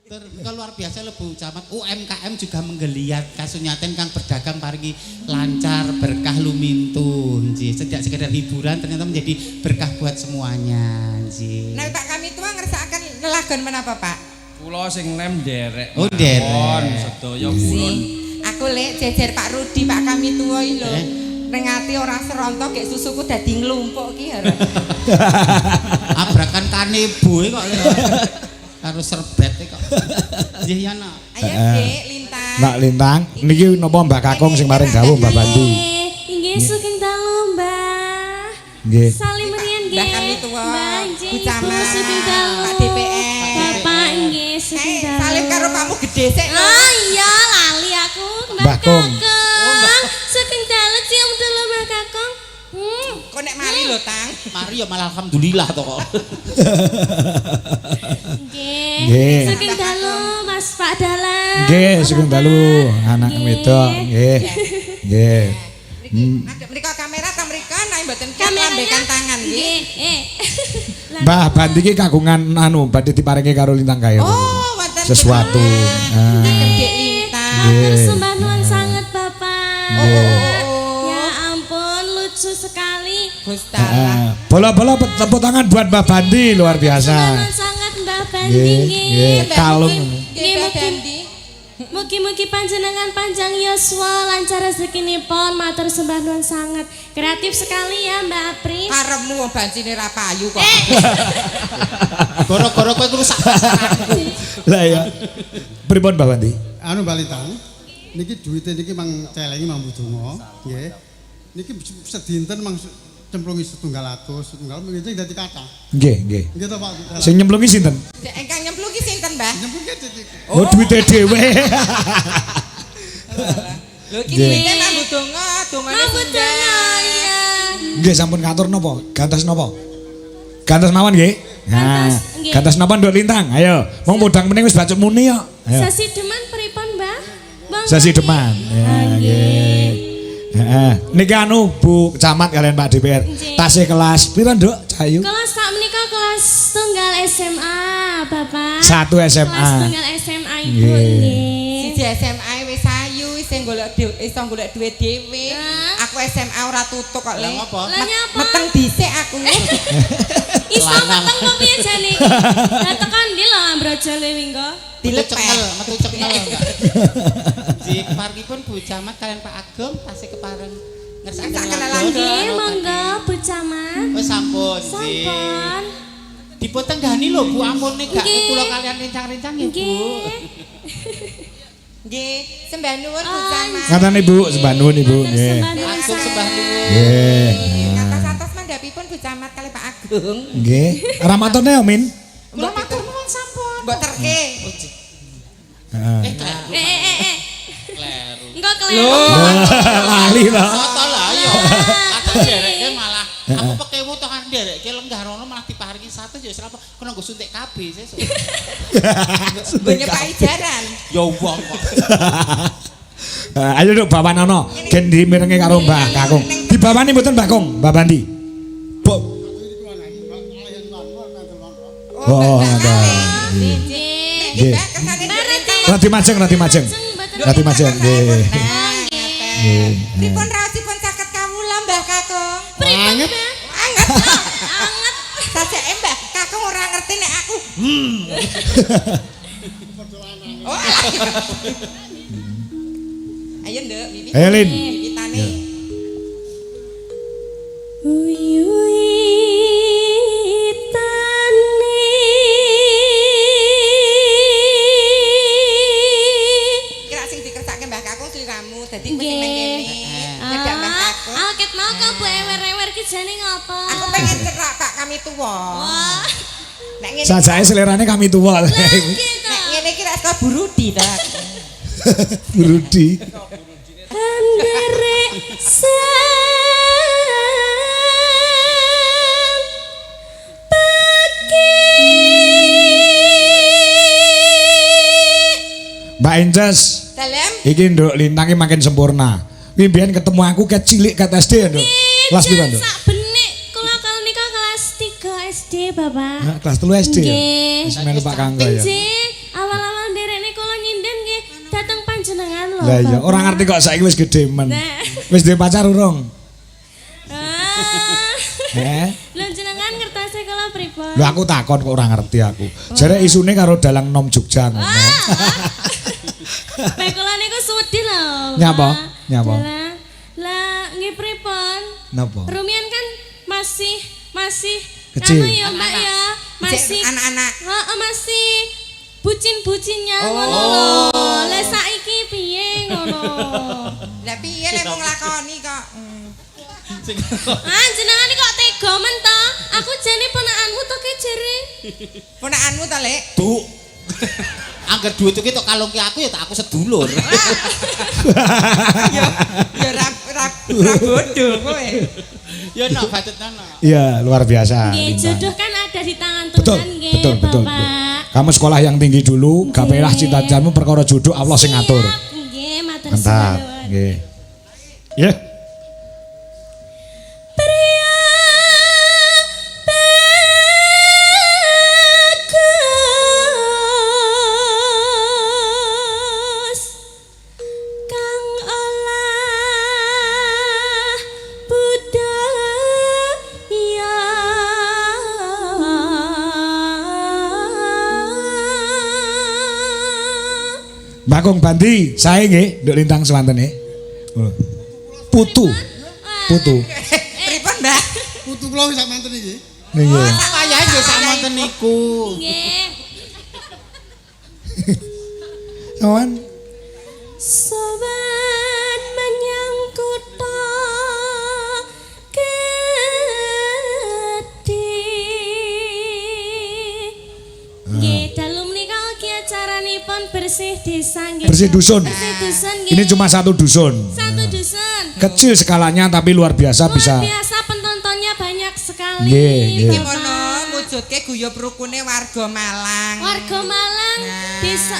Luar biasa lho Bu Camat. UMKM juga menggeliat kasunyaten kang berdagang parigi lancar berkah lumintu nggih. Sejak sekedar hiburan ternyata menjadi berkah buat semuanya nggih. Nah Pak kami tua ngersakaken lelagon menapa Pak? Kula sing lem derek. Oh derek. Sedaya purun. Aku lek jejer Pak Rudi Pak kami tua iki lho. Ning ati ora serontok gek susuku dadi nglumpuk ki ya. Abrakan kanebo kok karo serbet kok. Nggih yana. Ayo Dek Lintang. Mbak Lintang, niki napa Mbak Kakung sing maring dawuh Mbak Bandi? Inggih sugeng dalu Mbah. Nggih. Salim riyen nggih. Mbah kami tua. Mbah Bu Camat. sugeng dalu. Pak DPR. Bapak nggih sugeng dalu. Salim karo Pakmu gede sik lho. Oh iya lali aku Mbah Kung. Sugeng dalu cium dulu Mbah Kakung. Kok nek mari lho Tang. Mari ya malah alhamdulillah to kok. Nggih. Sugeng dalu Mas Pak Dalang. Nggih, sugeng dalu anak wedok nggih. Nggih. Ada mriko kamera ta mriko nek mboten kamerakan tangan nggih. Mbah Bandi ki kagungan anu badhe diparingi karo Lintang kaya. Oh, wonten sesuatu. Gede Lintang. Sembah nuwun sanget Bapak. Ya ampun lucu sekali. Gustalah. Bola-bola tepuk tangan buat Mbah Bandi luar biasa. Nuwun sanget Mbah Bandi nggih. Nggih, kalung. Mugi-mugi panjenengan panjang yuswa, lancar rezekinipun, matur sembah nuwun sanget. Kreatif sekali ya Mbak Apri. Karepmu wong bancine ra payu kok. Gara-gara kowe rusak pasaranku. Lah ya. Pripun Mbah Bandi? Anu Mbak Lintang, niki duwite niki mang celengi mang budonga, nggih. Niki sedinten mang cemplungi 700, mengene dadi kathah. Nggih, nggih. Nggih to Pak. Sing nyemplungi sinten? Engkang nyempluki sinten, Mbah? Nyemplungi dadi. Oh, duwite dhewe. Lho iki duwite nang donga, dongane Budaya ya. Nggih sampun ngatur napa? Gantos napa? Gantos mawon nggih. Nah, gantos napa Nduk Lintang? Ayo, mong podang meneh wis bacuk muni kok. Ayo. Sasi deman pripun, Mbah? Sasi deman. Ya, nggih. Heeh. Niki anu Bu Camat kalian Pak DPR. Tasih kelas pira, Nduk? Cahayu. Kelas sak menika kelas tunggal SMA, Bapak. 1 SMA. Kelas tunggal SMA Ibu nggih. Siji SMA wis ayu, sing golek iso golek duit dhewe. Aku SMA ora tutuk kok, Le. Lah nyapa? Meteng dhisik aku. Iso meteng kok piye jane iki? Lah tekan ndi lho Ambrojole wingko? Metu cengel. Di parkipun Bu Camat kalian Pak Ageng tasih kepareng ngersakaken Nggih, monggo Bu Camat. Wis sampun, Sampun. Dipun tenggani lho Bu, ampun nek gak kula kalian rincang-rincang nggih Bu. Nggih, sembah nuwun Bu Camat. Ngatane Bu, sembah nuwun Ibu. Nggih. Langsung sembah nuwun. Nggih. Atas-atas mandhapipun Bu Camat kali Pak Agung. Nggih. Ramatone ya, Min? Kula matur nuwun sampun. Mbok terke. Heeh. Kleru. Engko kleru. Lali to. Soto lah ya. Kata dereke malah aku pekewu to kan dereke lenggah rono malah diparingi satu ya wis apa kena nggo suntik KB sesuk. Nyepaki jaran. Ya wong kok. Ayo Nduk bawanono gen dimirengi karo Mbah Kakung. Dibawani mboten Mbah Kung, Mbah Bandi. Bu. Oh, ada. Nggih. Rati majeng. Rati majeng. Nggih. Pripun raosipun caket kawula Mbah Kakung? Anget. Anget. Anget. Sajake Mbah Kakung ora ngerti nek aku. Oh. Ayo Nduk, Wiwit. Ayo, Lin. Wiwitane. Kira sing dikersake Mbah Kakung sliramu dadi mesti nang kene. Nyedak Mbah Kakung. Alket mau kok Bu ewer-ewer ki jane ngopo? Aku pengen cerak Pak kami tuwa. Wah. Nek ngene Sajake selerane kami tua. nek ngene iki ra saka Burudi ta. Rudi. Andere Mbak Inces, Dalem. iki Nduk Lintang ki makin sempurna. Kuwi mbiyen ketemu aku ket cilik ket SD ya, Nduk. Kelas pira, Nduk? sak benik kula kali nika kelas 3 SD, Bapak. Nah, kelas 3 SD ya. Nggih. Wis melu Pak Kanggo ya. Nggih, awal-awal Lah iya, Bapak. ora ngerti kok saiki wis gedhe men. Nah. Wis duwe pacar urung? Ah. Lho jenengan ngertase kula pripun? Lho aku takon kok ora ngerti aku. Jare isune karo dalang nom Jogja ngono. Bae kula niku sudi lho. Nyapa? Pak. Nyapa? Lah nggih pripun? Napa? Rumian kan masih Kecil. anu ya Mbak ya, masih anak-anak. Heeh, masih bucin-bucinnya ngono lho. Lah saiki piye ngono? Lah piye lek mung nglakoni kok. Ah, jenengan iki kok tega men to? Aku jane ponakanmu to ki jere. Ponakanmu to, Lek? Du. Angger duit iki tok kalungke aku ya tak aku sedulur. Ya ra bodoh kowe. Ya nok batutna. Iya, luar biasa. Nggih, Lintang. jodoh kan ada di tangan Betul, Tuhan nggih, betul, betul, betul. Bapak. Kamu sekolah yang tinggi dulu, gapailah cita-citamu perkara jodoh Allah sing ngatur. Siap, nggih, matur Mantap. suwun. Nggih. Ya. Pria bagus kang olah budaya Bakung Bandi, saya nggih nduk lintang sewanten nggih. Putu. Putu. Pripun, Mbak? Putu kula sak manten iki. Iya. Wayahe nggih samonten niku. nggih. Kawan. Sobat menyang kutha Kedhi. Nggih, dalu menika ugi acaranipun bersih desa nggih. Bersih dusun. Bersih dusun nggih. Ini cuma satu dusun. satu dusun. Kecil skalanya tapi luar biasa Luar bisa. biasa penontonnya banyak sekali. Nggih, nggih. Iki Bapak. mono mujudke guyub rukune warga Malang. Warga Malang, desa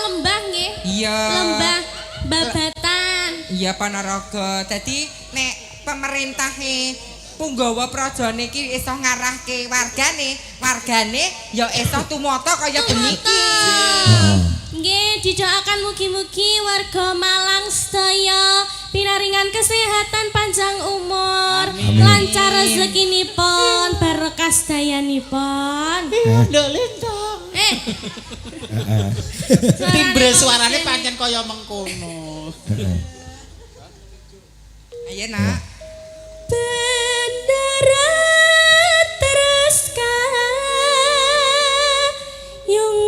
Lembah nggih. Iya. Lembah Babatan. Iya Ponorogo. Dadi nek pemerintahe Punggawa Prajane iki iso ngarahke wargane ya iso tumata kaya beniki. Nggih, didoakan mugi-mugi warga Malang sedaya pinaringan kesehatan panjang umur, lancar rezekinipun, barokah sedayanipun. Nduk lintang. Suarane Timbre kok suarane ngene. pancen kaya mengkono. Ayo nak. Bendera terus kayung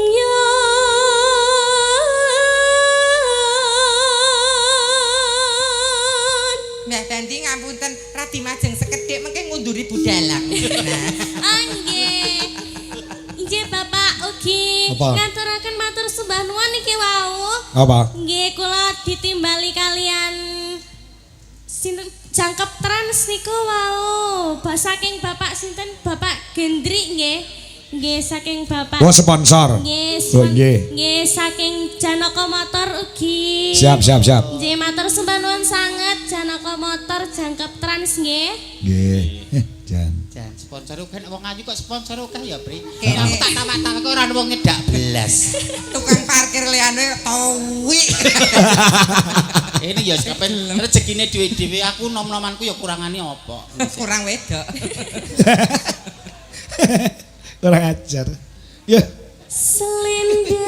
Mbah Bandi ngapunten radi majeng sekedhik mengke ngunduri budalang. Nah. Nggih. Nggih Bapak ugi Apa? ngaturaken matur sembah nuwun niki wau. Apa? Nggih kula ditimbali kalian sinten jangkep trans niku wau. Saking Bapak sinten Bapak Gendri nggih. Nggih saking Bapak. Oh sponsor. Nggih. Oh, nggih. Nggih saking Janaka Motor ugi. Siap. Nggih matur sembah nuwun sanget Janaka Motor jangkep trans nggih. Nggih. Jan. Jan sponsor kan wong ayu kok sponsor akeh ya, Pri. Kene. Aku tak tamak-tamak kok ora wong ngedak belas. Tukang parkir liyane towi. Ini ya kapan rezekine dhewe-dhewe aku nom-nomanku ya kurangane apa. Kurang wedok. Kurang ajar. Ya. Selendang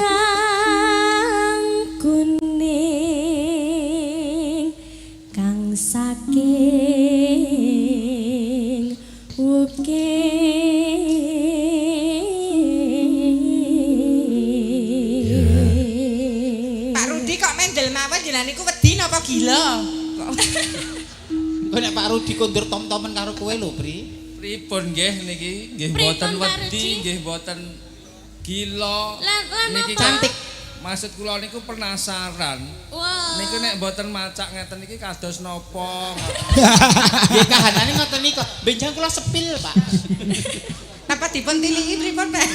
kuning kang saking Pak Rudi kok mendel mawon jenengan niku wedi napa gila? Kok Kok nek Pak Rudi kondur tom-tomen karo kowe lho, Pri. Pripun nggih niki? Nggih Pripun, boten Pak wedi, Rudi? nggih boten gila. Lan Niki apa? cantik. Maksud kula niku penasaran. Wah. Niku nek boten macak ngeten iki kados napa? Nggih kahanane ngoten niku. Benjang kula sepil, Pak. napa dipun tiliki pripun, Pak?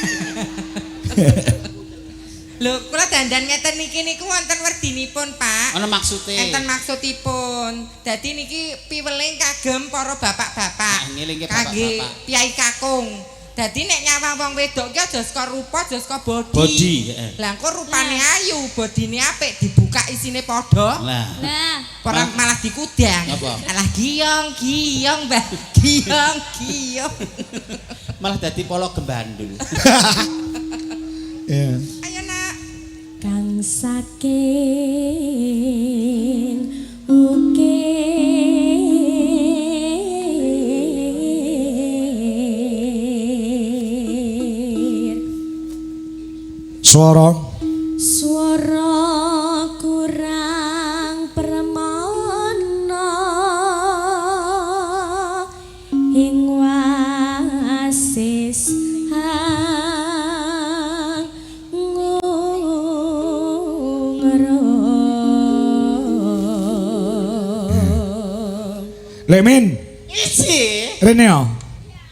Lho, kula dandan ngeten niki niku wonten werdinipun, Pak. Ana maksude. Enten maksudipun. Dadi niki piweling kagem para bapak-bapak. Nah, ngelingke Kangge bapak-bapak. piyai kakung. Dadi nek nyawang wong wedok ki aja saka rupa, aja saka body. Body, Lah engko rupane ayu, bodine apik dibuka isine padha. Lah. Lah, Ora malah dikudang. Apa? Alah giyong, Mbah. Giyong. Malah dadi polo gembandul. Iya. Ayo nak. kang saking ukir Suara swara kurang permana ing wasis hang ngrong. Lemin Isi. rene yo.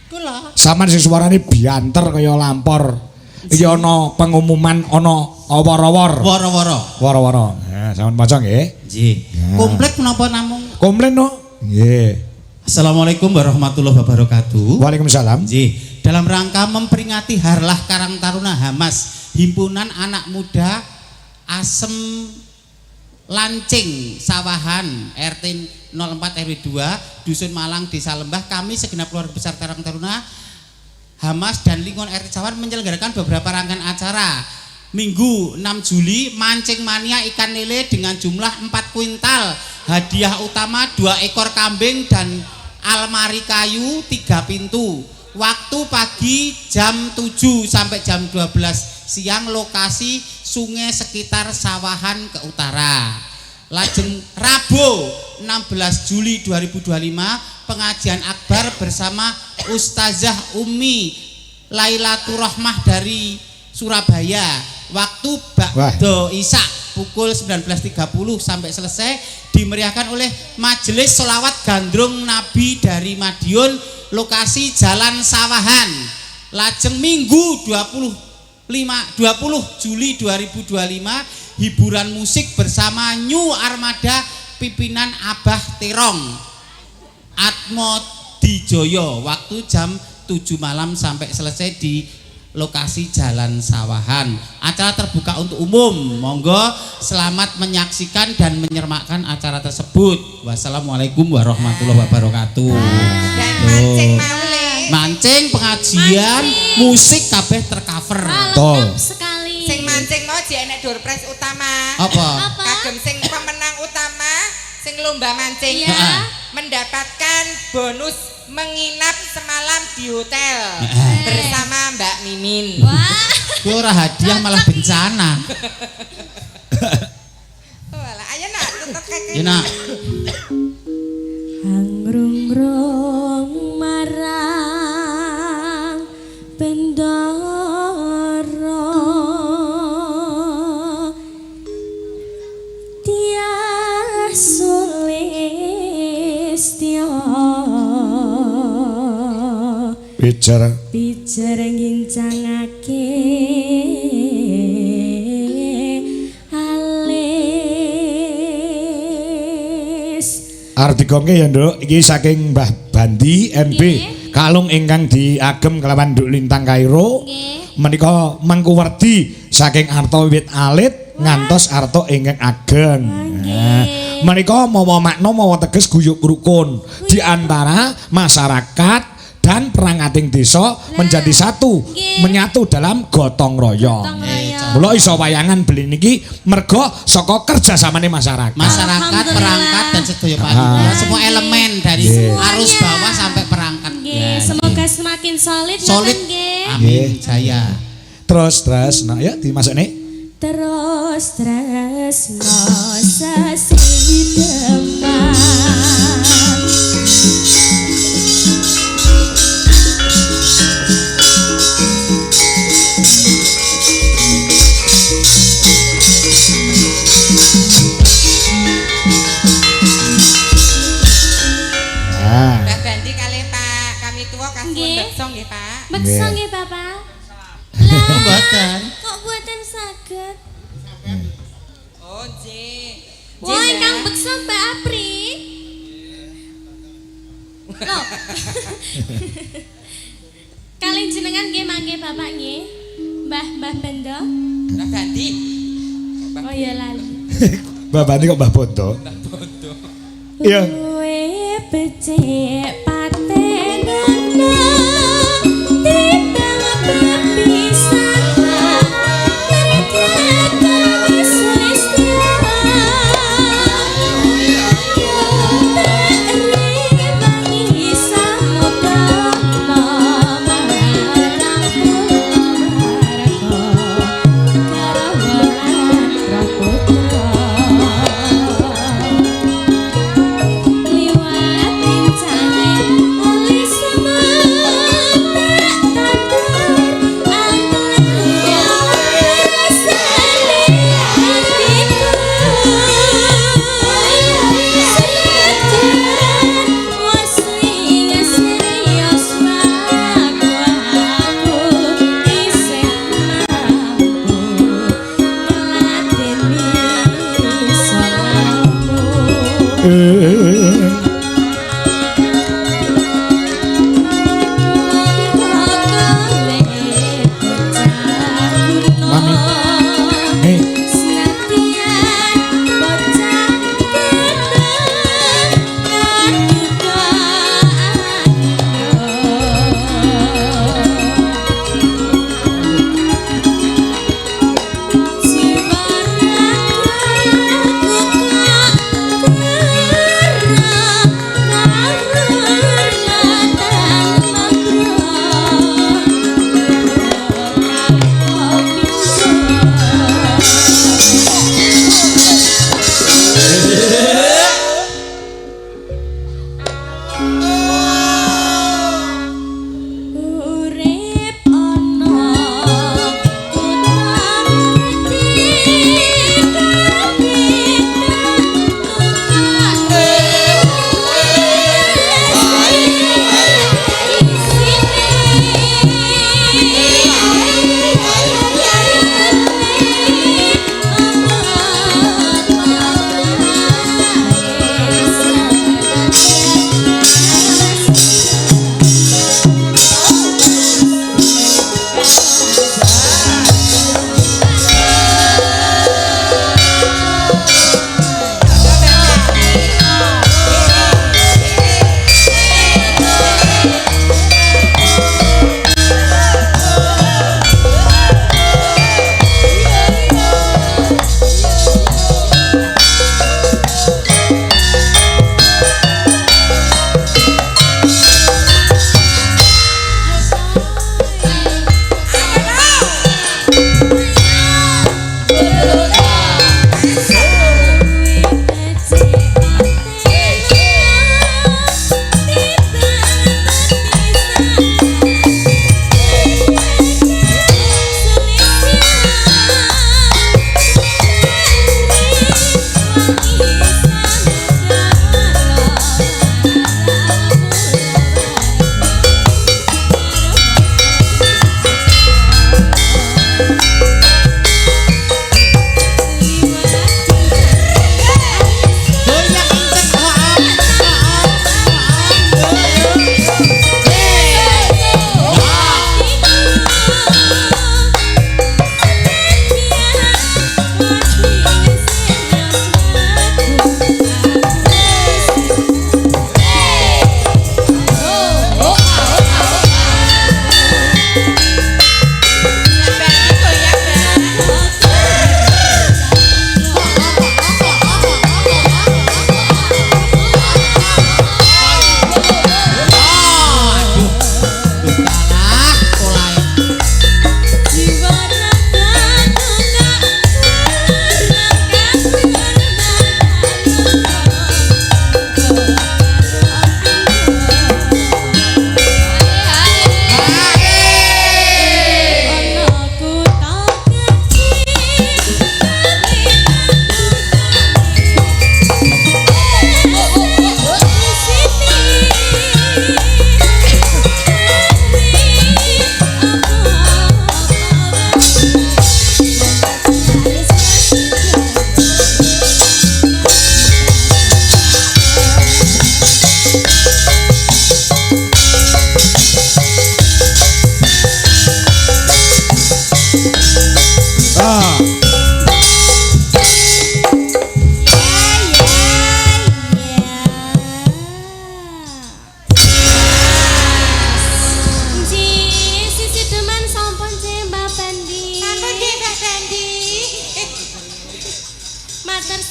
Kula. Sampeyan sing suarane bianter kaya lampor. Iki ana pengumuman ana awor-awor. Woro-woro. Woro-woro. Nah, sampeyan maca nggih. Nggih. Komplek menapa namung? Komplain no? Nggih. Assalamualaikum warahmatullahi wabarakatuh. Waalaikumsalam. Nggih, dalam rangka memperingati Harlah Karang Taruna Hamas, Himpunan Anak Muda Asem Lancing Sawahan RT 04 RW 2 Dusun Malang Desa Lembah, kami segenap keluarga besar Karang Taruna Hamas dan lingkungan RT Sawahan menyelenggarakan beberapa rangkaian acara. Minggu 6 Juli mancing mania ikan lele dengan jumlah 4 kuintal, hadiah utama 2 ekor kambing dan almari kayu 3 pintu. Waktu pagi jam 7 sampai jam 12 siang, lokasi sungai sekitar Sawahan ke utara. Lajeng Rabu 16 Juli 2025 pengajian akbar bersama Ustazah Umi Lailatul Rahmah dari Surabaya. Waktu ba'da Isya pukul 19.30 sampai selesai dimeriahkan oleh majelis sholawat gandrung Nabi dari Madiun, lokasi Jalan Sawahan. Lajeng Minggu 20 Juli 2025 hiburan musik bersama New Armada pimpinan Abah Terong Atmo Dijoyo, waktu jam 7 malam sampai selesai di lokasi Jalan Sawahan. Acara terbuka untuk umum. Monggo selamat menyaksikan dan menyermakan acara tersebut. Wassalamualaikum warahmatullahi wabarakatuh. Dan mancing maule. Mancing, pengajian, musik kabeh tercover. Lengkap sekali. Sing mancing mau jek enek door prize utama. Apa? Kagem sing pemenang utama sing lomba mancing Iya. mendapatkan bonus menginap semalam di hotel bersama Mbak Mimin. Wah, Kuwi ora hadiah malah bencana. Oh, alah, ayo nak tetep kakek. Ya nak. hangrung-rung marang bendara tias sulistya Bicara. bicara ngincangake alis. Arti gongke ya Nduk, iki saking Mbah Bandi NB kalung ingkang diagem kelawan Nduk Lintang Kairo. Nggih. Menika mangkuwerdi saking arta wiwit alit ngantos arta ingkang ageng. Nah, menika mawa makna mawa teges guyub rukun di antara masyarakat dan perangating desa menjadi satu, nggih. menyatu dalam gotong royong. Gotong royong. Mula iso wayangan beli niki mergo saka kerjasamane masyarakat. Masyarakat, Alhamdulillah. perangkat dan sedaya panitia, semua elemen dari arus Semuanya. bawah sampai perangkat. Nggih, semoga semakin solid Solid. ngoten nggih. Amin jaya. Terus nah ya dimasuk nih. Terus tresno sasi demam. Nah, Mbak Bandi kali Pak kami tua kasih Nggih. bekso nggih Pak. Beksa Nggih. nggih Bapak. Mboten. Kok buatan saged? Oh nggih. Wah, ingkang beksa Mbak Apri. Loh. Kali jenengan nggih mangke Bapak nggih. Mbah Bendo. Mbah Bandi. Oh ya lali. Bapak ini kok Mbah Bondo? Iya. Kowe becik patenana timbang perpisahan nyeritakake selesai samudra marang karawalan praputra liwat pincane oleh semangat tandar angganya rasane hatiku senajan wasling serius aku isih mampu ngeladeni salahmu Mami. Hei. Urip ana utan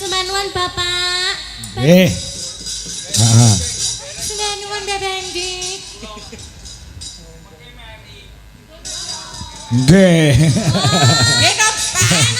Semanuan Bapak. Heeh. Semanuan Bapak Andi. Nggih. Nggih to, Pak.